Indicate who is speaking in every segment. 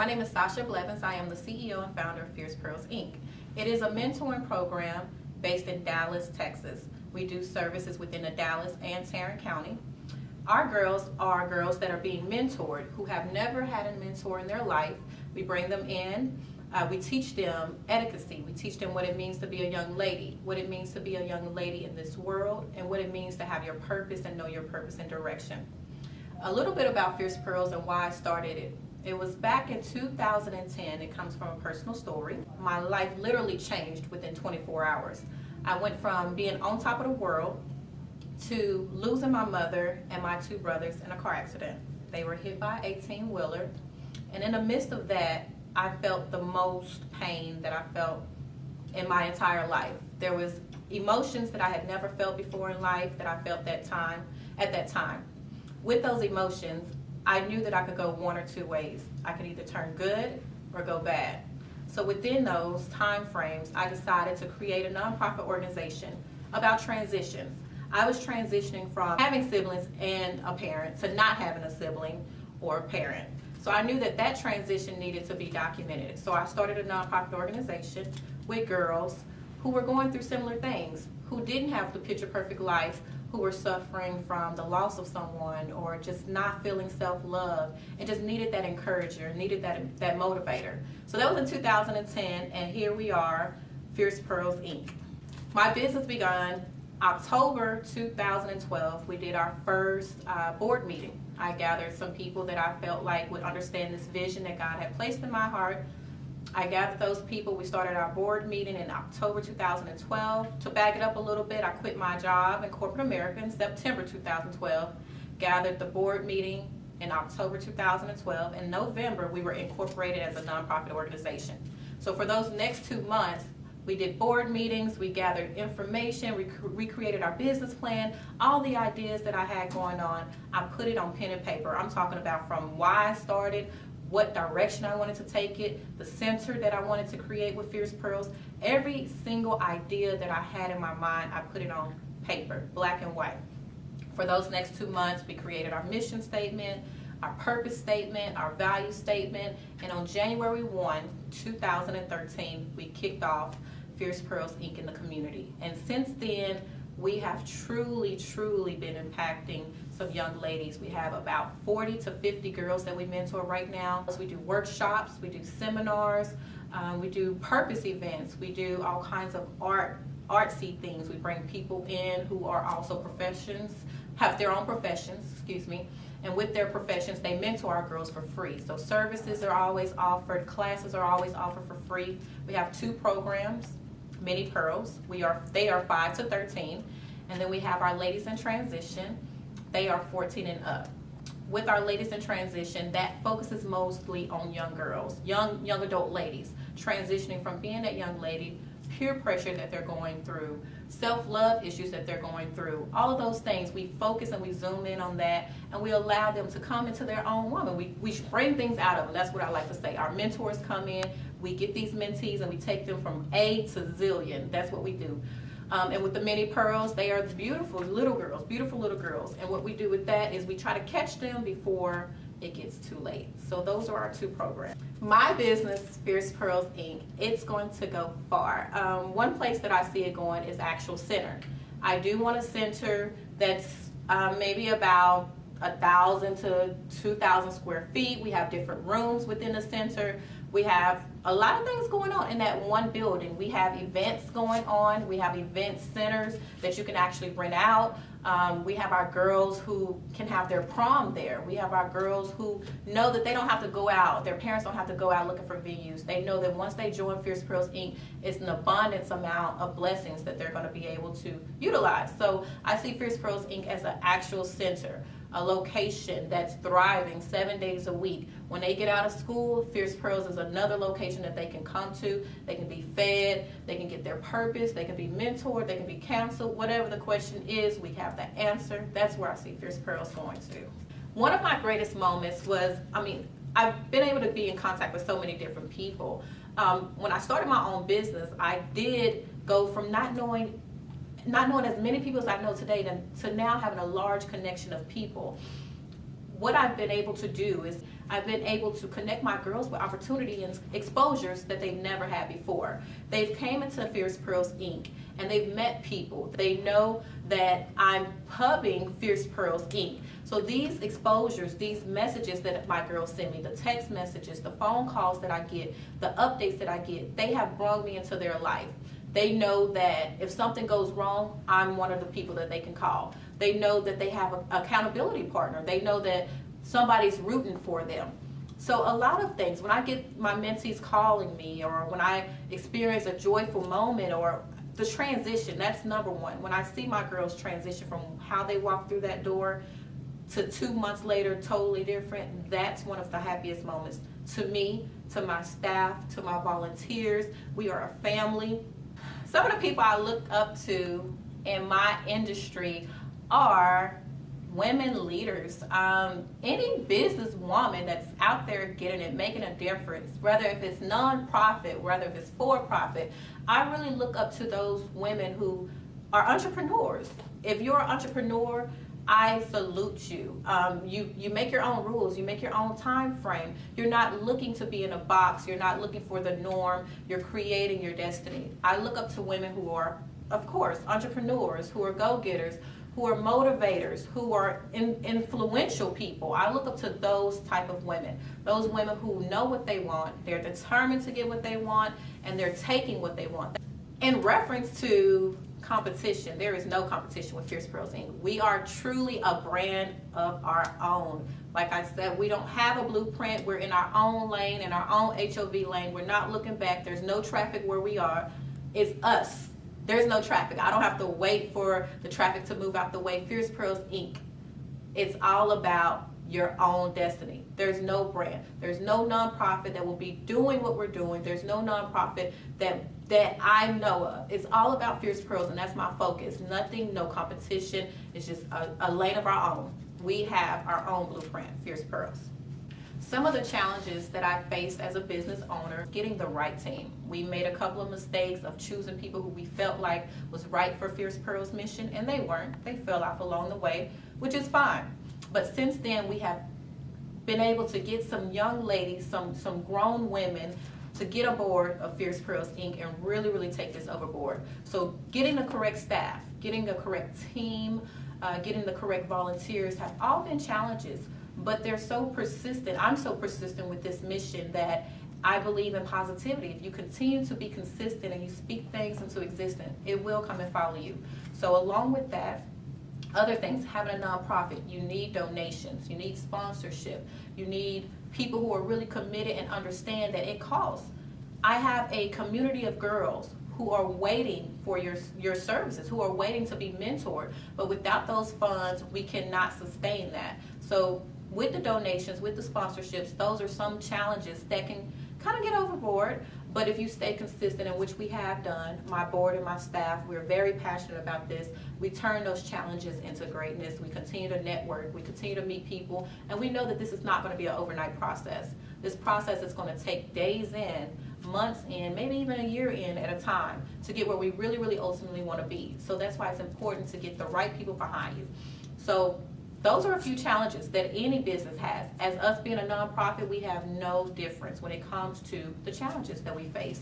Speaker 1: My name is Sasha Belvin. I am the CEO and founder of Fierce Pearls, Inc. It is a mentoring program based in Dallas, Texas. We do services within the Dallas and Tarrant County. Our girls are girls that are being mentored who have never had a mentor in their life. We bring them in. We teach them etiquette. We teach them what it means to be a young lady, what it means to be a young lady in this world, and what it means to have your purpose and know your purpose and direction. A little bit about Fierce Pearls and why I started it. It was back in 2010. It comes from a personal story. My life literally changed within 24 hours. I went from being on top of the world to losing my mother and my two brothers in a car accident. They were hit by an 18-wheeler, and in the midst of that, I felt the most pain that I felt in my entire life. There was emotions that I had never felt before in life that I felt at that time. With those emotions, I knew that I could go one or two ways. I could either turn good or go bad. So within those time frames, I decided to create a nonprofit organization about transitions. I was transitioning from having siblings and a parent to not having a sibling or a parent. So I knew that that transition needed to be documented. So I started a nonprofit organization with girls who were going through similar things, who didn't have the picture perfect life, who were suffering from the loss of someone or just not feeling self-love and just needed that encourager, needed that motivator. So that was in 2010, and here we are, Fierce Pearls, Inc. My business began October 2012. We did our first board meeting. I gathered some people that I felt like would understand this vision that God had placed in my heart. I gathered those people. We started our board meeting in October 2012. To back it up a little bit, I quit my job in corporate America in September 2012. Gathered the board meeting in October 2012. In November, we were incorporated as a nonprofit organization. So for those next 2 months, we did board meetings, we gathered information, we recreated our business plan, all the ideas that I had going on, I put it on pen and paper. I'm talking about from why I started, what direction I wanted to take it, the center that I wanted to create with Fierce Pearls. Every single idea that I had in my mind, I put it on paper, black and white. For those next 2 months, we created our mission statement, our purpose statement, our value statement, and on January 1, 2013, we kicked off Fierce Pearls, Inc. in the community. And since then, we have truly been impacting some young ladies. We have about 40 to 50 girls that we mentor right now. We do workshops, we do seminars, we do purpose events, we do all kinds of artsy things. We bring people in who are also have their own professions, and with their professions, they mentor our girls for free. So services are always offered, classes are always offered for free. We have 2 programs, Mini Pearls. They are 5 to 13, and then we have our Ladies in Transition. They are 14 and up. With our Ladies in Transition, that focuses mostly on young girls, young adult ladies, transitioning from being that young lady, peer pressure that they're going through, self-love issues that they're going through, all of those things. We focus and we zoom in on that, and we allow them to come into their own woman. We bring things out of them. That's what I like to say. Our mentors come in, we get these mentees, and we take them from A to zillion. That's what we do. And with the Mini Pearls, they are beautiful little girls. And what we do with that is we try to catch them before it gets too late. So those are our 2 programs. My business, Fierce Pearls, Inc., it's going to go far. One place that I see it going is actual center. I do want a center that's maybe about 1,000 to 2,000 square feet. We have different rooms within the center. We have a lot of things going on in that one building. We have events going on. We have event centers that you can actually rent out. We have our girls who can have their prom there. We have our girls who know that they don't have to go out. Their parents don't have to go out looking for venues. They know that once they join Fierce Pearls, Inc., it's an abundance amount of blessings that they're going to be able to utilize. So I see Fierce Pearls, Inc. as an actual center, a location that's thriving 7 days a week. When they get out of school, Fierce Pearls is another location that they can come to. They can be fed, they can get their purpose, they can be mentored, they can be counseled. Whatever the question is, we have the answer. That's where I see Fierce Pearls going to. One of my greatest moments was, I've been able to be in contact with so many different people. When I started my own business, I did go from not knowing as many people as I know today to now having a large connection of people. what I've been able to do is I've been able to connect my girls with opportunity and exposures that they've never had before. They've came into Fierce Pearls Inc. and they've met people. They know that I'm pubbing Fierce Pearls Inc. So these exposures, these messages that my girls send me, the text messages, the phone calls that I get, the updates that I get, they have brought me into their life. They know that if something goes wrong, I'm one of the people that they can call. They know that they have an accountability partner. They know that somebody's rooting for them. So a lot of things, when I get my mentees calling me, or when I experience a joyful moment, or the transition, that's number one. When I see my girls transition from how they walk through that door to 2 months later, totally different, that's one of the happiest moments to me, to my staff, to my volunteers. We are a family. Some of the people I look up to in my industry are women leaders. Any businesswoman that's out there getting it, making a difference, whether if it's nonprofit, whether if it's for-profit, I really look up to those women who are entrepreneurs. If you're an entrepreneur, I salute you. You make your own rules, you make your own time frame. You're not looking to be in a box, you're not looking for the norm, you're creating your destiny. I look up to women who are, of course, entrepreneurs, who are go-getters, who are motivators, who are influential people. I look up to those type of women. Those women who know what they want, they're determined to get what they want, and they're taking what they want. In reference to competition, there is no competition with Fierce Pearls Inc. We are truly a brand of our own. Like I said, we don't have a blueprint. We're in our own lane, in our own HOV lane. We're not looking back. There's no traffic where we are. It's us. There's no traffic. I don't have to wait for the traffic to move out the way. Fierce Pearls Inc. It's all about your own destiny. There's no brand. There's no nonprofit that will be doing what we're doing. There's no nonprofit that I know of. It's all about Fierce Pearls, and that's my focus. Nothing, no competition. It's just a lane of our own. We have our own blueprint, Fierce Pearls. Some of the challenges that I faced as a business owner, getting the right team. We made a couple of mistakes of choosing people who we felt like was right for Fierce Pearls mission, and they weren't. They fell off along the way, which is fine. But since then, we have been able to get some young ladies, some grown women, to get aboard of Fierce Pearls Inc. and really, really take this overboard. So getting the correct staff, getting the correct team, getting the correct volunteers have all been challenges. But they're so persistent. I'm so persistent with this mission that I believe in positivity. If you continue to be consistent and you speak things into existence, it will come and follow you. So along with that, other things, having a nonprofit, you need donations, you need sponsorship, you need people who are really committed and understand that it costs. I have a community of girls who are waiting for your services, who are waiting to be mentored, but without those funds, we cannot sustain that. So with the donations, with the sponsorships, those are some challenges that can kind of get overboard. But if you stay consistent, in which we have done, my board and my staff, we're very passionate about this. We turn those challenges into greatness. We continue to network. We continue to meet people. And we know that this is not going to be an overnight process. This process is going to take days in, months in, maybe even a year in at a time to get where we really, really ultimately want to be. So that's why it's important to get the right people behind you. So those are a few challenges that any business has. As us being a nonprofit, we have no difference when it comes to the challenges that we face.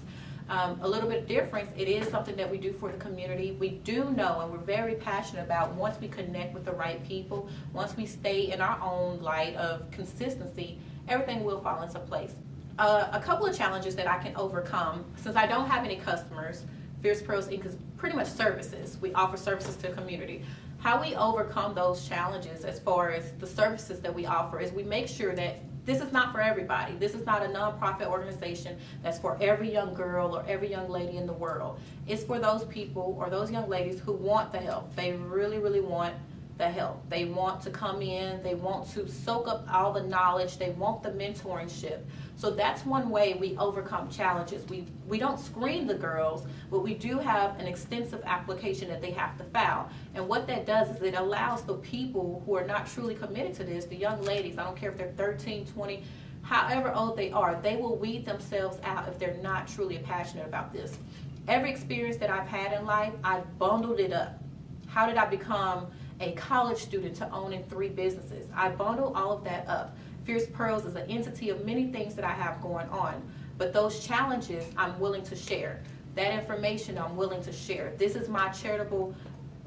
Speaker 1: A little bit of difference, it is something that we do for the community. We do know, and we're very passionate about, once we connect with the right people, once we stay in our own light of consistency, everything will fall into place. A couple of challenges that I can overcome, since I don't have any customers, Fierce Pearls Inc. is pretty much services. We offer services to the community. How we overcome those challenges as far as the services that we offer is we make sure that this is not for everybody. This is not a nonprofit organization that's for every young girl or every young lady in the world. It's for those people or those young ladies who want the help. They really, really want the help. They want to come in, they want to soak up all the knowledge, they want the mentorship. So that's one way we overcome challenges. We don't screen the girls, but we do have an extensive application that they have to file. And what that does is it allows the people who are not truly committed to this, the young ladies, I don't care if they're 13, 20, however old they are, they will weed themselves out if they're not truly passionate about this. Every experience that I've had in life, I've bundled it up. How did I become a college student to owning 3 businesses. I bundle all of that up. Fierce Pearls is an entity of many things that I have going on, but those challenges I'm willing to share. That information I'm willing to share. This is my charitable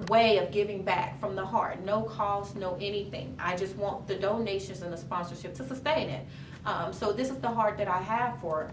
Speaker 1: way of giving back from the heart. No cost, no anything. I just want the donations and the sponsorship to sustain it. So this is the heart that I have for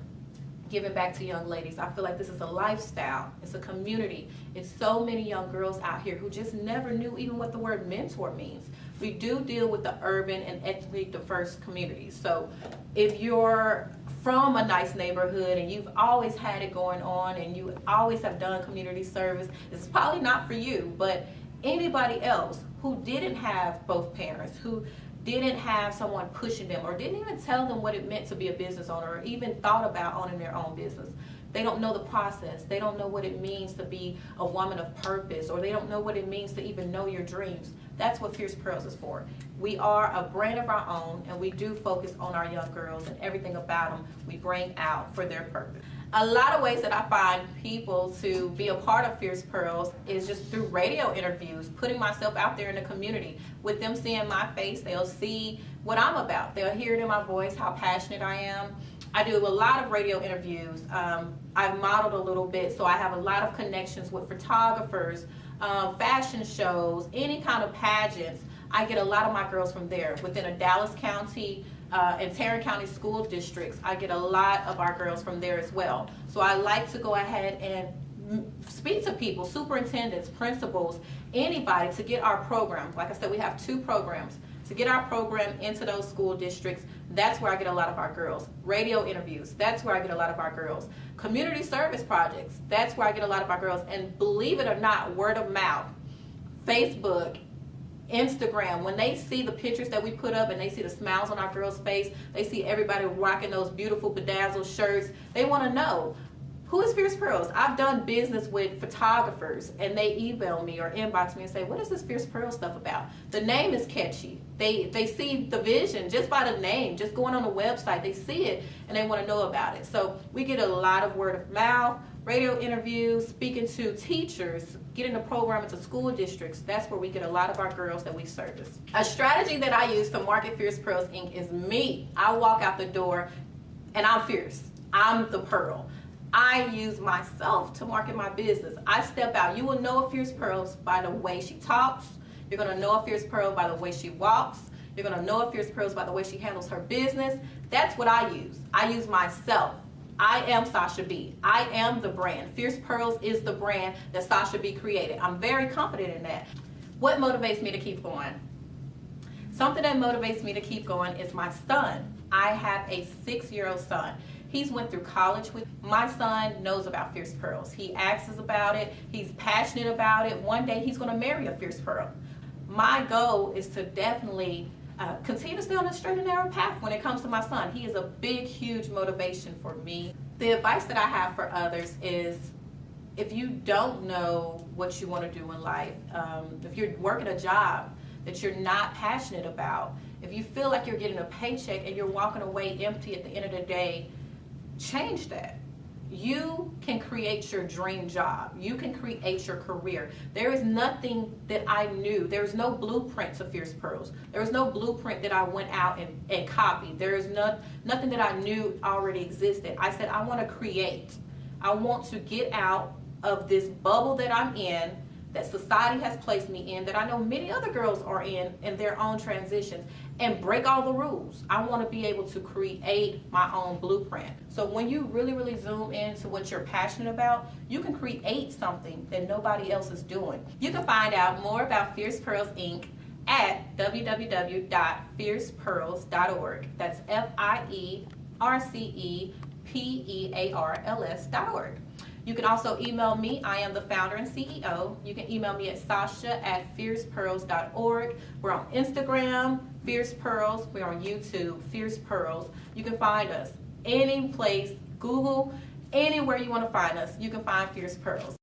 Speaker 1: giving back to young ladies. I feel like this is a lifestyle. It's a community. It's so many young girls out here who just never knew even what the word mentor means. We do deal with the urban and ethnically diverse communities. So if you're from a nice neighborhood and you've always had it going on and you always have done community service, it's probably not for you. But anybody else who didn't have both parents, who didn't have someone pushing them or didn't even tell them what it meant to be a business owner or even thought about owning their own business. They don't know the process. They don't know what it means to be a woman of purpose, or they don't know what it means to even know your dreams. That's what Fierce Pearls is for. We are a brand of our own, and we do focus on our young girls, and everything about them we bring out for their purpose. A lot of ways that I find people to be a part of Fierce Pearls is just through radio interviews, putting myself out there in the community. With them seeing my face, they'll see what I'm about. They'll hear it in my voice, how passionate I am. I do a lot of radio interviews. I've modeled a little bit, so I have a lot of connections with photographers, fashion shows, any kind of pageants. I get a lot of my girls from there. Within a Dallas County and Tarrant County school districts, I get a lot of our girls from there as well. So I like to go ahead and speak to people, superintendents, principals, anybody, to get our program. Like I said, we have 2 programs. To get our program into those school districts, that's where I get a lot of our girls. Radio interviews, that's where I get a lot of our girls. Community service projects, that's where I get a lot of our girls. And believe it or not, word of mouth, Facebook, Instagram, when they see the pictures that we put up and they see the smiles on our girls' face, they see everybody rocking those beautiful bedazzled shirts, they want to know, who is Fierce Pearls? I've done business with photographers and they email me or inbox me and say, what is this Fierce Pearls stuff about? The name is catchy. They see the vision just by the name, just going on the website, they see it and they want to know about it. So we get a lot of word of mouth, radio interviews, speaking to teachers, getting the program into school districts. That's where we get a lot of our girls that we service. A strategy that I use to market Fierce Pearls Inc. is me. I walk out the door and I'm fierce. I'm the pearl. I use myself to market my business. I step out. You will know a Fierce Pearls by the way she talks. You're going to know a Fierce Pearl by the way she walks. You're going to know a Fierce Pearls by the way she handles her business. That's what I use. I use myself. I am Sasha B. I am the brand. Fierce Pearls is the brand that Sasha B created. I'm very confident in that. What motivates me to keep going? Something that motivates me to keep going is my son. I have a 6-year-old son. He's went through college with my son, knows about Fierce Pearls. He asks about it. He's passionate about it. One day he's going to marry a Fierce Pearl. My goal is to definitely continue to stay on a straight and narrow path when it comes to my son. He is a big, huge motivation for me. The advice that I have for others is, if you don't know what you want to do in life, if you're working a job that you're not passionate about, if you feel like you're getting a paycheck and you're walking away empty at the end of the day, change that. You can create your dream job. You can create your career. There is nothing that I knew. There's no blueprint to Fierce Pearls. There was no blueprint that I went out and copied. There is nothing that I knew already existed. I said, I want to create. I want to get out of this bubble that I'm in, that society has placed me in, that I know many other girls are in their own transitions, and break all the rules. I want to be able to create my own blueprint. So when you really, really zoom into what you're passionate about, you can create something that nobody else is doing. You can find out more about Fierce Pearls Inc. at www.fiercepearls.org. That's FIERCEPEARLS.org. You can also email me. I am the founder and CEO. You can email me at sasha@fiercepearls.org. We're on Instagram, Fierce Pearls. We're on YouTube, Fierce Pearls. You can find us any place, Google, anywhere you want to find us, you can find Fierce Pearls.